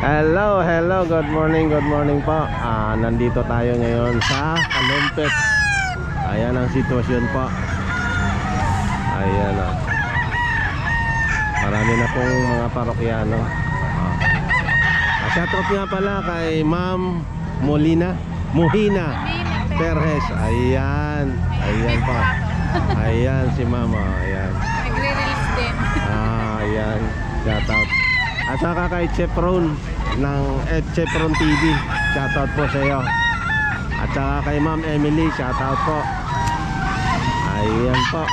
Hello, hello, good morning po. Nandito tayo ngayon sa Kalumpit. Ayan ang sitwasyon po. Ayan o. Marami na pong mga parokyano. Shoutout nga pala kay Ma'am Muhina Perez. Ayan, ayan po. Ayan si Mama, ayan. Nagre-release din. Ayan, shoutout. At saka kay Chef Ron ng Chef Ron TV, shoutout po sa iyo. At saka kay Ma'am Emily, shoutout po. Ayan po.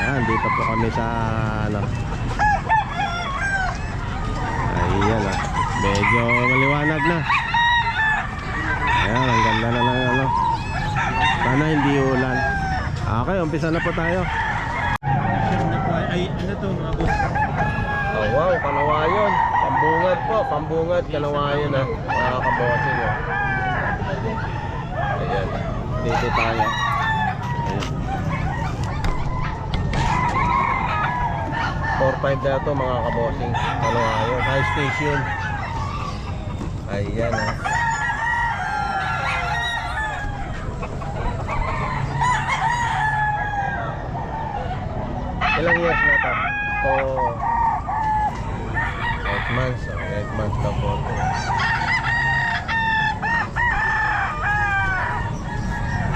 Ayan, dito po kami sa ano. Ayan ah. Medyo maliwanag na. Ayan, ang ganda na ng ano. Sana hindi ulan. Okay, umpisa na po tayo. Ay, ano to mga boss? Oh, wow, Kanawayon. Pambungad po, pambungad Kanawayon ah. Mga kabossing oh. Ayan, dito tayo. Ayan. 4-5 na ito mga kabossing Kanawayon, high station. Ayan ah. Ilang years na ito? Oh, 8 months. Oh, 8 months na po.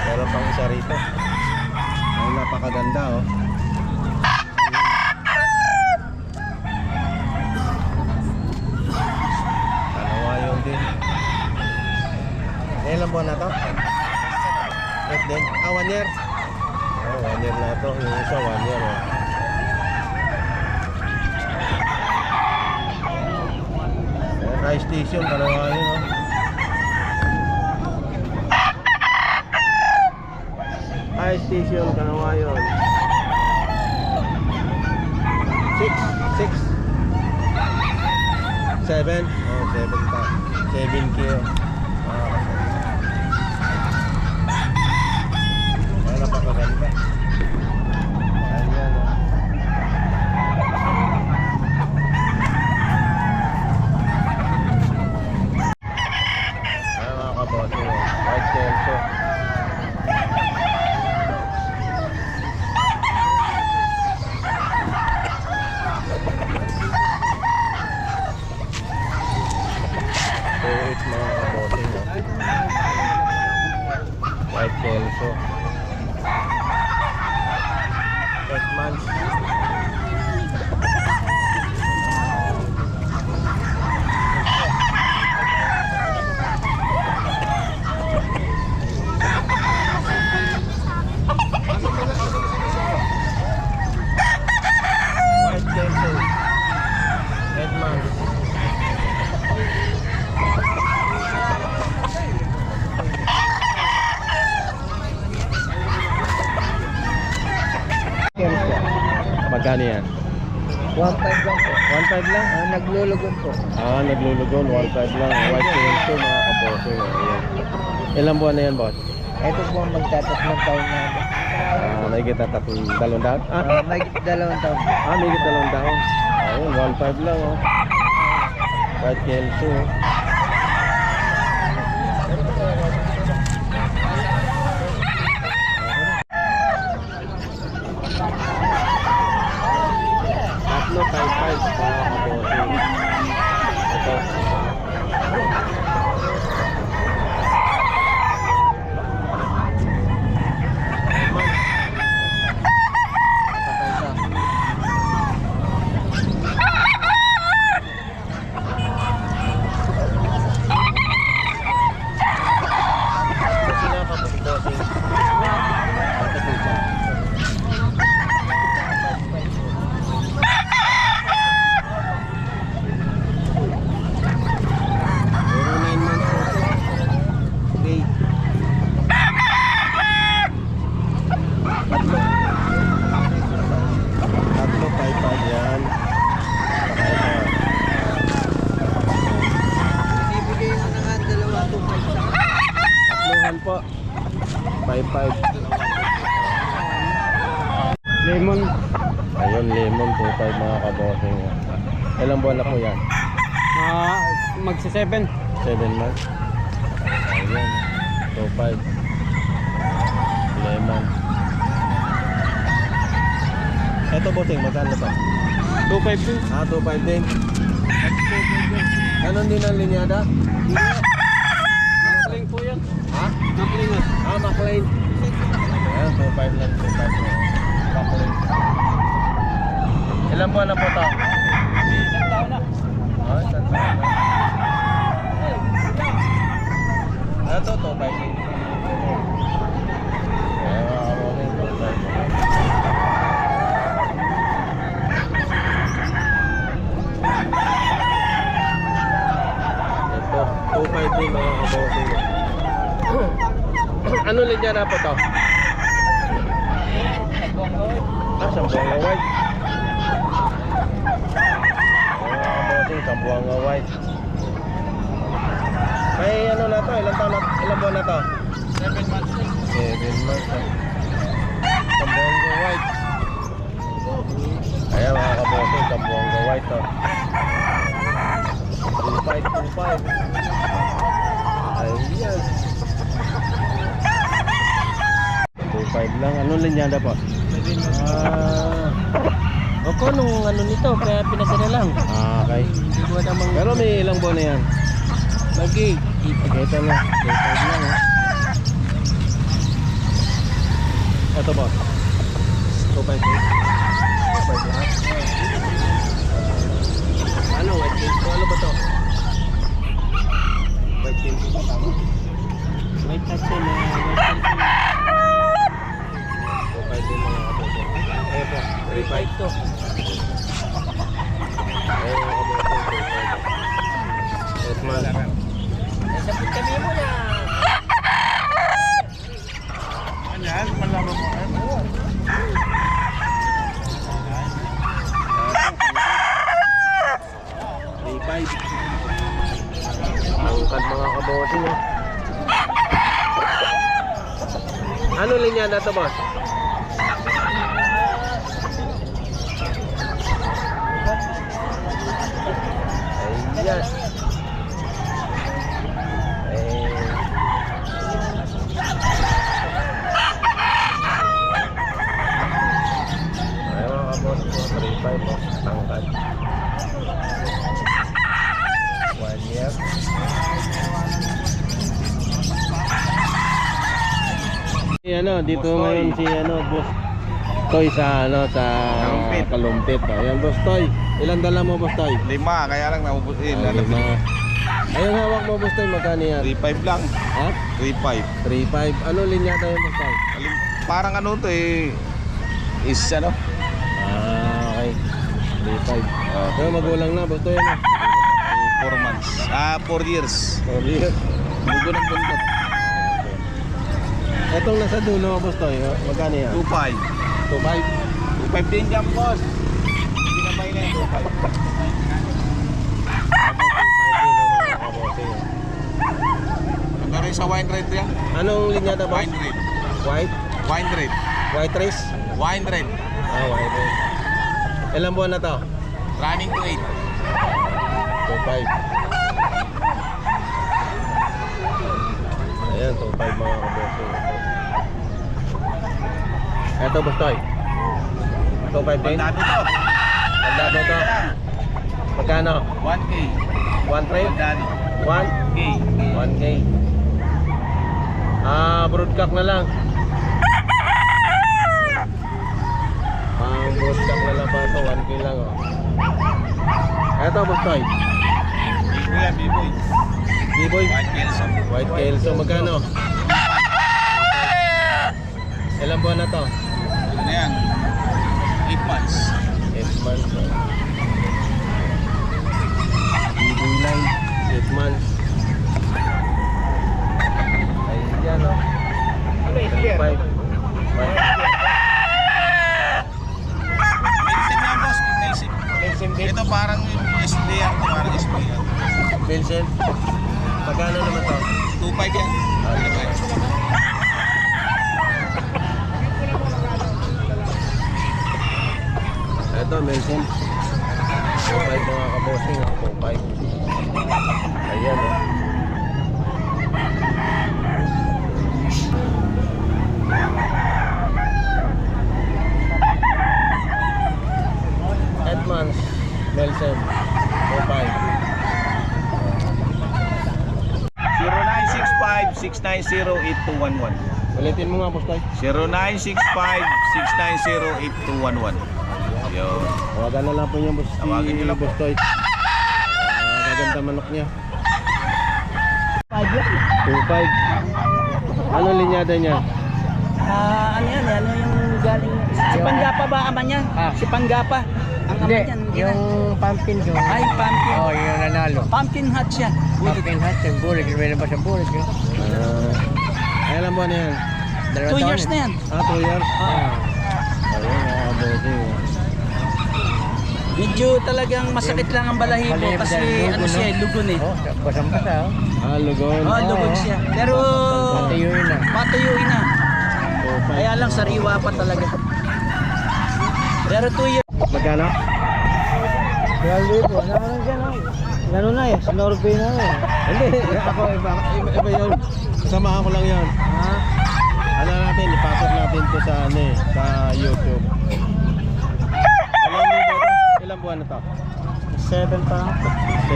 Meron pang isa rito. Ay, napakaganda oh. Kanawayon din. Ilang buwan na ito? 8 din. 1 year. Oh, 1 year na ito. Yung isa 1 year oh. High station, Kanawayon oh. High station, Kanawayon. 7? Oh, 7 pa. 7 kilo. Ay, napakaganda. Ayan oh. White Kelso. So it's mga kaboting no? White Kelso 8 months. Magkano yan? 1.5 lang po. 1.5 lang? Naglulugon po. Naglulugon, 1.5 lang. White Kelso mga kaboso. Ayan. Ilang buwan na yan, boss? Ito po ang magtatatlong taon na ako. Naigit na 2 taon? May 2 taon. Naigit 2 taon. Ayun, 1.5 lang oh. White Kelso. Tatlo, 5-5 mga kaboso. Ito. Tatlo, 5-5 yan. Ibigay mo na nga 2.5 sa Tatluhan po. 5-5. Lemon. Ayun, lemon 2.5 mga kabosing. Ilang buwan na po yan? magsi-7. 7 months. Ayan. 2.5. Lemon. Ito bossing, magkano to? 2.5 din. 2.5 din. Ganon din ang linyada? Nakling po yan. Ha? Nakling yan. McLean. Ayan, 2.5 lang. 2.5 McLean. Ilan buwan na po to? Isang taon na. Isang taon na. Ito, 2.5 din. Ito, 2.5 din mga kabossing. Ano linya na po to? Sambuanga white. Mga kabossing, Sambuanga white. May ano na to, ilang buwan na to? 7 months. 7 months. Sambuanga white. Ayan mga kabossing, Sambuanga white to. 2.5. Ayan. 2.5 lang. Anong linyada po? Ako nung ano nito, kaya pinadala lang. Okay. Hindi ko namang Pero may ilang buwan na yan? lagi. Ito na. 2.5 lang. Ito po. 2.5. 2.5 lahat. Ano? White cake po? Ano ba to? White cake po ba tama? May tatlo na. 2.5 din mga kaboto. Ayan po. 3.5 to. Ayan mga kaboto. 2.5. Yes man. Sabit kami mo na. Ano yan? Malaro mo. Angkat mga kaboting oh. Ano linya na to boss? Ayan. Ayan mga kaboting 3.5 oh. Tangkad 1 year. Ano, dito Boss Toy. ngayon si boss Toy sa Kalumpit. Kalumpit. Ayan boss Toy. Ilan dala mo boss Toy? 5, kaya lang naubusin. Lima. Ayun hawak mo boss Toy, magkano yan? 3.5 lang. Ha? 3.5. 3.5. Ano linya tayo boss Toy? Parang ano to is ano? Okay. 3.5. Pero magulang na boss Toy ano? 4 months. 4 years. Sorry. Dugo ng buntot. Etong nasa dulo boss Toy, magkano yan? 2.5. 2.5. 2.5 din dyan, boss. Hindi na may na yung 2.5. Ano 2.5 din mga kaboting. Pero yung sa wine red yan? Anong linya na boss? Wine red. White? Wine red. White race? Wine red. White race. Ilang buwan na to? Running to 8. 2.5. Ayan, 2.5 mga kaboting. Eto boss Toy. 2.5 din? Bandado to. Bandado to. Magkano? 1K. 1 trade? Bandado. 1? K. 1K. Broadcock na lang. Broadcock na lang pa ito. 1K lang oh. Eto boss Toy. Biboy yan, biboy. B-boy. White Kelso. White Kelso. Magkano? Ilang buwan na to? Ano yan? 8 months. 8 months. B-boy line. 8 months. Ayan o. 35. Medicine yan, boss. Medicine. Ito parang SD yan. Parang SP yan. Vincent. Magkano naman to? 2.5 yan. Ito, Melson. 2.5 mga kabosing. 2.5. 2.5. Ayan oh. Edmonds, Nelson, 2.5. 0965-690-8211. Ulitin mo nga, boss tayo. 0965-690-8211. Yun. Tawagan na lang po niya, boss. Tawagin niyo lang po. Boss Toy. Gaganda manok niya. 2.5. Ano linyada niya? Ano yan? Ano yung galing? Si Panggapa ba ama niya? Si Panggapa. Ang ama niyan. Yung pumpkin ko. Ay, pumpkin. Oh, yung nanalo. Pumpkin hot siya. Pumpkin hat, yung bulik. May labas ang bulik. Ay, alam mo na yan. 2 years na yan. 2 years? Ah. Ayun, bossing. Medyo talagang masakit lang ang balahibo Balahibo kasi dahil ano lugon, siya, no? lugon eh. Oh, basang-basa. Oh. Lugon. Lugon siya. Pero Patuyuin na. patuyuin na. 2.5. Kaya lang sariwa pa talaga. Pero 2 years. Magkano? Kaya libo, ano lang dyan, oh. Gano'n na eh, sa Norway na eh. Hindi, ako iba yun. Kasamahan ko lang yun. Ano natin, ipasok natin to sa ano eh, sa YouTube. Ilang buwan na to? 7 pa lang. 7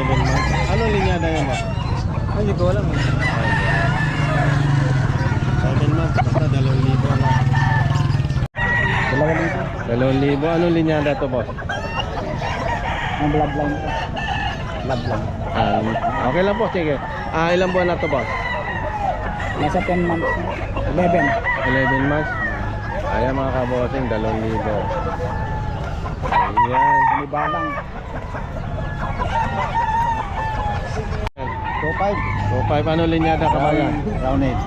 months. Ano linyada yan ba? Hindi ko alam eh. 7 months, basta 2,000 na. 2,000. Ano linyada to, boss? Ang blab lang. Blab lang. Okay lang po, sige. Ilang buwan na to, boss? Nasa 10 months. 11. 11 months. Ayan mga kabosing, 2,000. Ayan. Libalang. 2.5. 2.5. Ano linyada, kabayan? Round 8.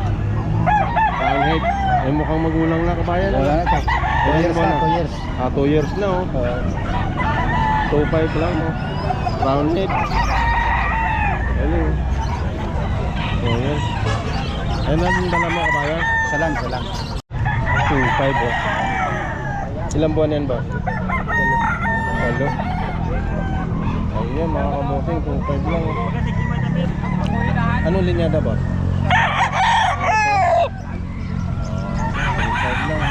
Round head. Ay mukhang magulang na, kabayan. Wala na ito. 2 years na, 2 years. 2 years na, oh. 2.5 lang, oh. Round head. Ayan. So, yan. Ayan na yung dala mo, kabayan. Salang. 2.5, oh. Ilang buwan yan ba? 8. Ayan, mga kabosing, 2.5 lang, oh. Ano linyada, boss? 2.5 lang.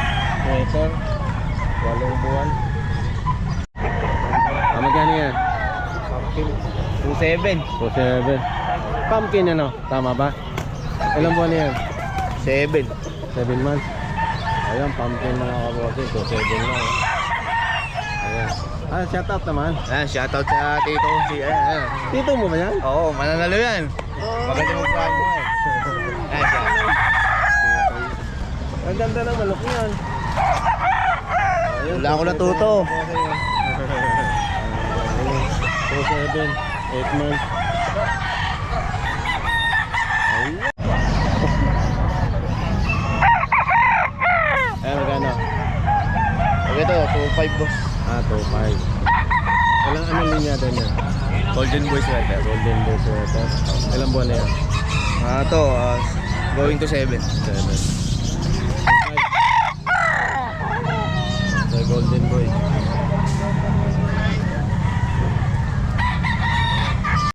Sweater. 8 buwan. Magkano yan? 2.7. 2.7. Pumpkin ano? Tama ba? Ilang buwan na yan? 7. 7 months. Ayan, pumpkin mga kabosing. 2.7 lang. Ayan. Shoutout naman. Shoutout sa tito. Tito mo ba yan? Oo, mananalo yan. Maganda mo pa mo eh. Ang ganda ng manok niyan. Ayun, Wala ako natuto. 2.7, 8 months. Ayun, magkano? Ito, 2.5 boss. 2.5. Walang ano linyada niya? Golden boy sweater. Golden Boy sweater. Ilang buwan na yan? Ito, going to 7. 7. So, Golden Boy.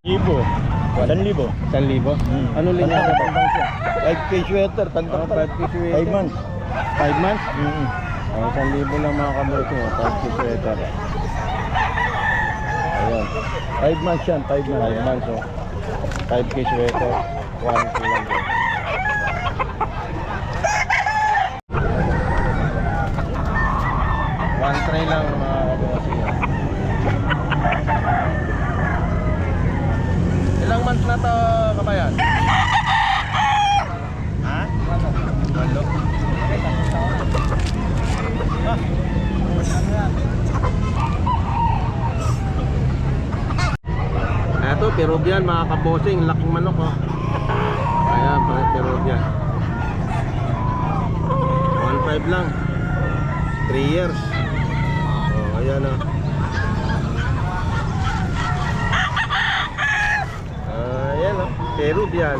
Libo. 1,000. 1,000? Ano linyada ba? 5K sweater, tandang 5K sweater. 5 months. 5 months? 1,000 lang mga kamote. 5K sweater. Ayan. 5 months yan, 5 5 months, oh. 5K sweater. 1K lang din. One tray lang mga kamote. Ilang months na to, kabayan? Ha? 8. Ito, Peruvian mga kabosing, laking manok oh. Ayan, Peruvian. 1.5 lang. 3 years. Oh, ayan oh. Ayan oh, Peruvian.